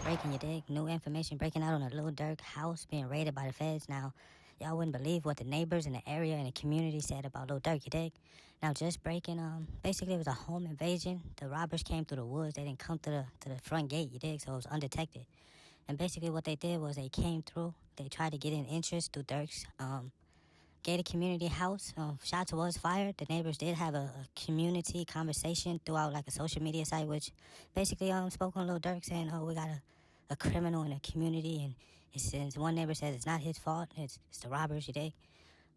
breaking, you dig? New information breaking out on a little Durk house being raided by the feds. Now, y'all wouldn't believe what the neighbors in the area and the community said about Lil Durk, you dig? Now, just breaking, basically it was a home invasion. The robbers came through the woods. They didn't come to the front gate, you dig? So it was undetected. And basically what they did was they came through. They tried to get in interest through Durk's gated community house. Shots was fired. The neighbors did have a community conversation throughout like a social media site, which basically spoke on Lil Durk saying, "Oh, we got a criminal in the community," and it says one neighbor says it's not his fault. It's the robbers, you dig?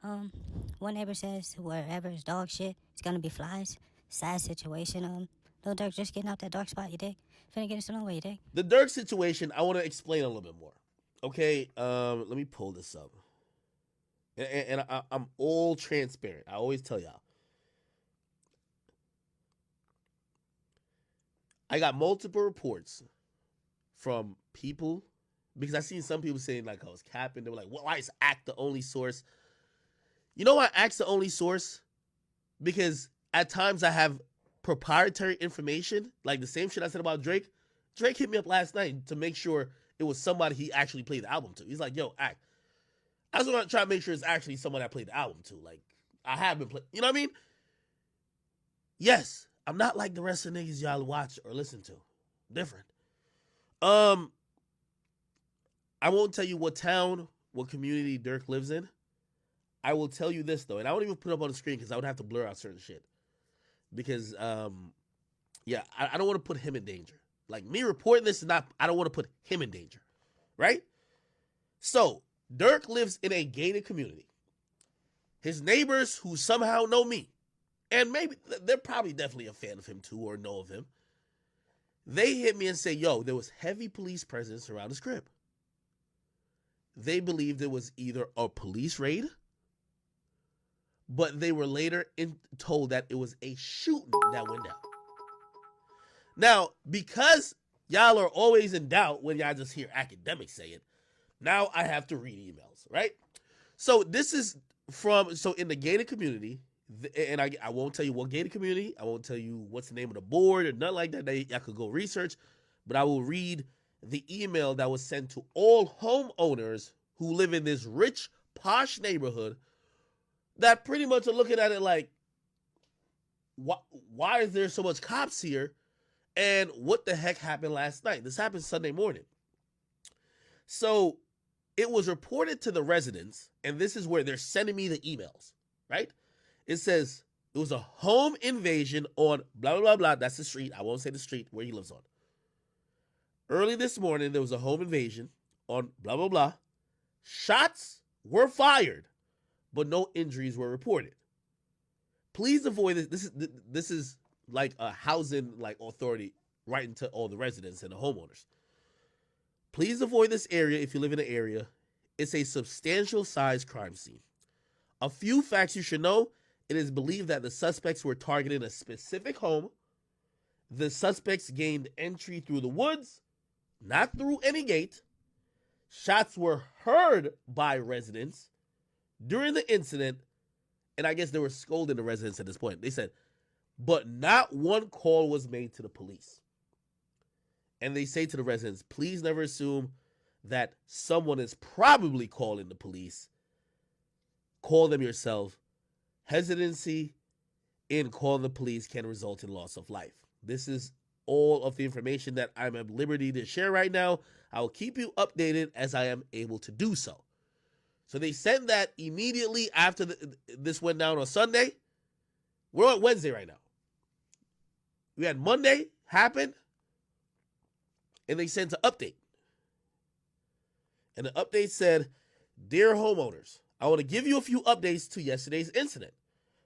Um, One neighbor says wherever it's dog shit, it's gonna be flies. Sad situation. Lil Durk just getting out that dark spot, you dig? Finna get us nowhere, you dig? The Durk situation, I want to explain a little bit more. Okay, let me pull this up. And I'm all transparent. I always tell y'all. I got multiple reports from people because I seen some people saying like I was capping. They were like, "Well, why is Act the only source?" You know why Act's the only source? Because at times I have proprietary information, like the same shit I said about Drake. Drake hit me up last night to make sure it was somebody he actually played the album to. He's like, "Yo, Act, I just want to try to make sure it's actually someone I played the album to. Like, I have been playing, you know what I mean?" Yes, I'm not like the rest of the niggas y'all watch or listen to. Different. Um, I won't tell you what town, what community Durk lives in. I will tell you this though, and I won't even put it up on the screen because I would have to blur out certain shit. Because yeah, I don't want to put him in danger. Like me reporting this is not. I don't want to put him in danger, right? So Durk lives in a gated community. His neighbors who somehow know me, and maybe they're probably definitely a fan of him too or know of him. They hit me and say, "Yo, there was heavy police presence around his crib." They believed it was either a police raid, but they were later told that it was a shooting that went down. Now, because y'all are always in doubt when y'all just hear academics say it, now I have to read emails, right? So this is so in the gated community, and I won't tell you what gated community, I won't tell you what's the name of the board or nothing like that. Y'all could go research, but I will read the email that was sent to all homeowners who live in this rich, posh neighborhood that pretty much are looking at it like, why is there so much cops here? And what the heck happened last night? This happened Sunday morning. So it was reported to the residents, and this is where they're sending me the emails, right? It says it was a home invasion on blah, blah, blah, blah. That's the street. I won't say the street where he lives on. Early this morning, there was a home invasion on blah, blah, blah. Shots were fired, but no injuries were reported. Please avoid this. This is like a housing like authority writing to all the residents and the homeowners. Please avoid this area if you live in the area. It's a substantial size crime scene. A few facts you should know. It is believed that the suspects were targeting a specific home. The suspects gained entry through the woods, not through any gate. Shots were heard by residents during the incident, and I guess they were scolding the residents at this point. They said, but not one call was made to the police. And they say to the residents, please never assume that someone is probably calling the police. Call them yourself. Hesitancy in calling the police can result in loss of life. This is all of the information that I'm at liberty to share right now. I will keep you updated as I am able to do so. So they sent that immediately after this went down on Sunday. We're on Wednesday right now. We had Monday happen, and they sent an update. And the update said, dear homeowners, I want to give you a few updates to yesterday's incident.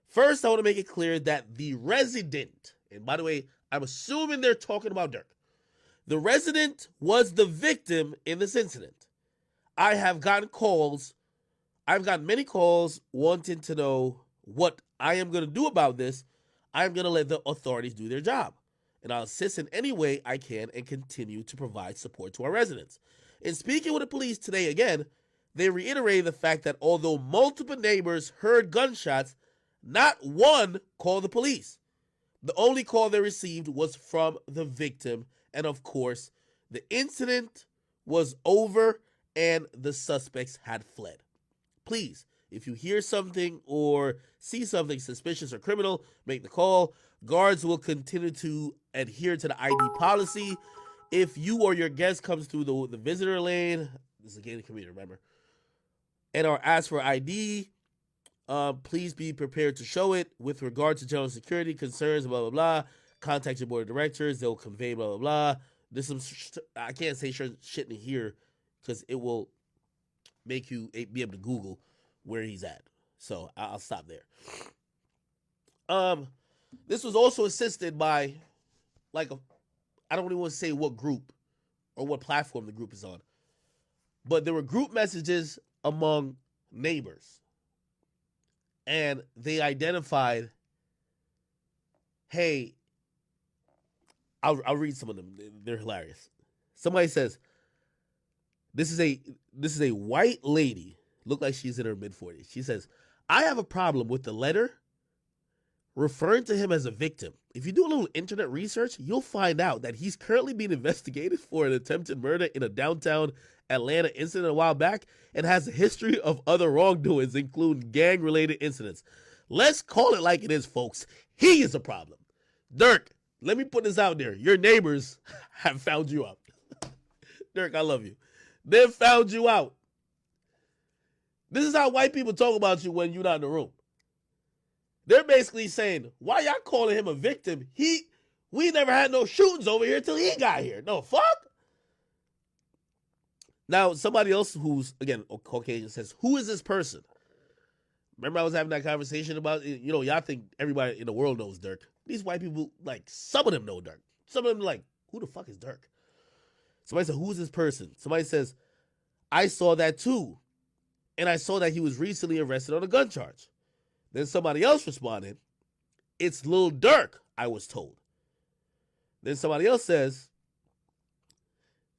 First, I want to make it clear that the resident, and by the way, I'm assuming they're talking about Durk. The resident was the victim in this incident. I've gotten many calls wanting to know what I am going to do about this. I'm going to let the authorities do their job, and I'll assist in any way I can and continue to provide support to our residents. In speaking with the police today again, they reiterated the fact that although multiple neighbors heard gunshots, not one called the police. The only call they received was from the victim, and of course, The incident was over and the suspects had fled. Please, if you hear something or see something suspicious or criminal, make the call. Guards will continue to adhere to the ID policy. If you or your guest comes through the visitor lane, this is a gated community, remember, and are asked for ID, please be prepared to show it. With regard to general security concerns, blah, blah, blah, contact your board of directors. They'll convey, blah, blah, blah. There's some, I can't say shit in here because it will make you be able to Google where he's at. So I'll stop there. This was also assisted by, like, I don't even want to say what group or what platform the group is on, but there were group messages among neighbors, and they identified, hey, I'll read some of them. They're hilarious. Somebody says, this is a white lady, look like she's in her mid-40s. She says, I have a problem with the letter referring to him as a victim. If you do a little internet research, you'll find out that he's currently being investigated for an attempted murder in a downtown Atlanta incident a while back and has a history of other wrongdoings, including gang-related incidents. Let's call it like it is, folks. He is a problem. Durk, let me put this out there. Your neighbors have found you out. Durk, I love you. They've found you out. This is how white people talk about you when you're not in the room. They're basically saying, why y'all calling him a victim? We never had no shootings over here till he got here. No, fuck. Now, somebody else who's, again, Caucasian says, who is this person? Remember I was having that conversation about, y'all think everybody in the world knows Durk. These white people, like, some of them know Durk. Some of them like, who the fuck is Durk? Somebody said, who is this person? Somebody says, I saw that too. And I saw that he was recently arrested on a gun charge. Then somebody else responded, it's Lil Durk, I was told. Then somebody else says,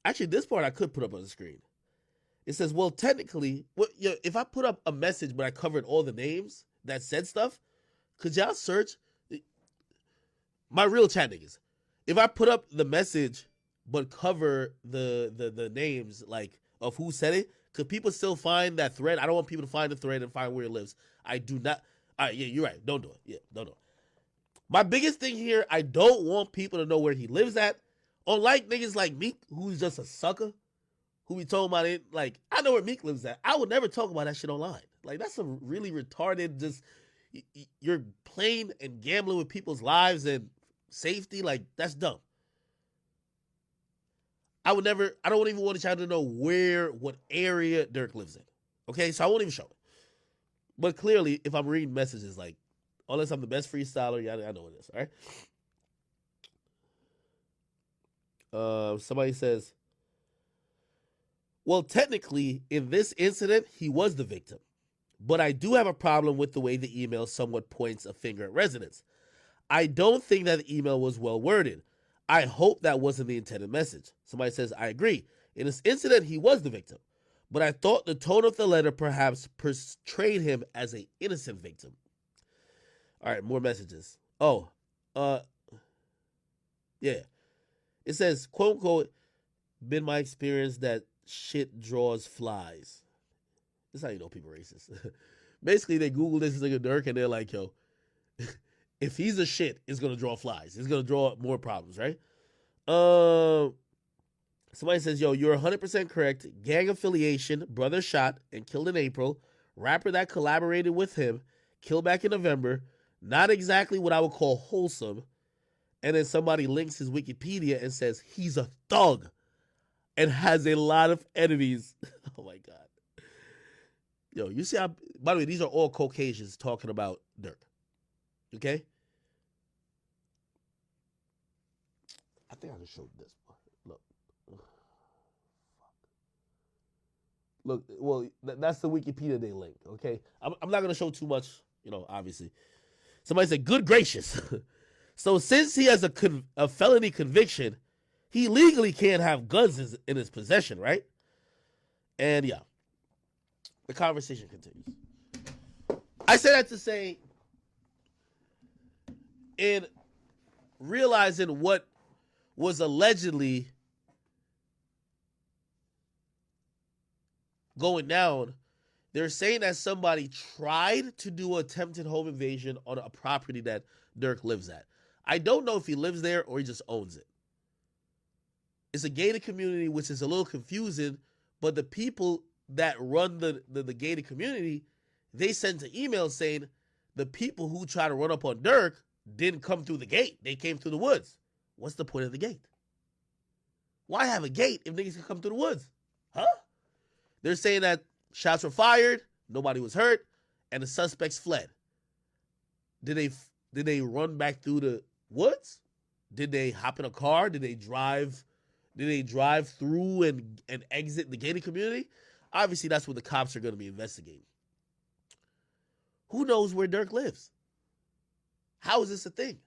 actually, this part I could put up on the screen. It says, well, technically, if I put up a message but I covered all the names that said stuff, could y'all search? My real chat niggas. If I put up the message but cover the names, like, of who said it, could people still find that thread? I don't want people to find the thread and find where it lives. I do not. All right, yeah, you're right. Don't do it. Yeah, don't do it. My biggest thing here, I don't want people to know where he lives at. Unlike niggas like Meek, who's just a sucker, who be talking about it, like, I know where Meek lives at. I would never talk about that shit online. Like, that's a really retarded, just, you're playing and gambling with people's lives and safety. Like, that's dumb. I don't even want y'all to know what area Durk lives in. Okay, so I won't even show it. But clearly, if I'm reading messages, like, unless I'm the best freestyler, yeah, I know what it is, all right? Somebody says, well, technically, in this incident, he was the victim. But I do have a problem with the way the email somewhat points a finger at residents. I don't think that the email was well worded. I hope that wasn't the intended message. Somebody says, I agree. In this incident, he was the victim. But I thought the tone of the letter perhaps portrayed him as an innocent victim. All right, more messages. Oh, yeah. It says, quote, unquote, been my experience that shit draws flies. This is how you know people are racist. Basically, they Google this nigga Durk, and they're like, yo, if he's a shit, it's going to draw flies. It's going to draw more problems, right? Somebody says, yo, you're 100% correct. Gang affiliation, brother shot and killed in April. Rapper that collaborated with him, killed back in November. Not exactly what I would call wholesome. And then somebody links his Wikipedia and says he's a thug and has a lot of enemies. Oh, my God. Yo, you see how, by the way, these are all Caucasians talking about Durk. Okay? I think I can show this. Look. Look, well, that's the Wikipedia they link, okay? I'm not going to show too much, obviously. Somebody said, good gracious. So since he has a felony conviction, he legally can't have guns in his possession, right? And yeah, the conversation continues. I say that to say, in realizing what was allegedly going down, they're saying that somebody tried to do attempted home invasion on a property that Durk lives at. I don't know if he lives there or he just owns it. It's a gated community, which is a little confusing, but the people that run the gated community, they sent an email saying the people who try to run up on Durk didn't come through the gate. They came through the woods. What's the point of the gate? Why have a gate if niggas can come through the woods? Huh? They're saying that shots were fired, nobody was hurt, and the suspects fled. Did they run back through the woods? Did they hop in a car? Did they drive through and exit the gated community? Obviously, that's what the cops are going to be investigating. Who knows where Durk lives? How is this a thing?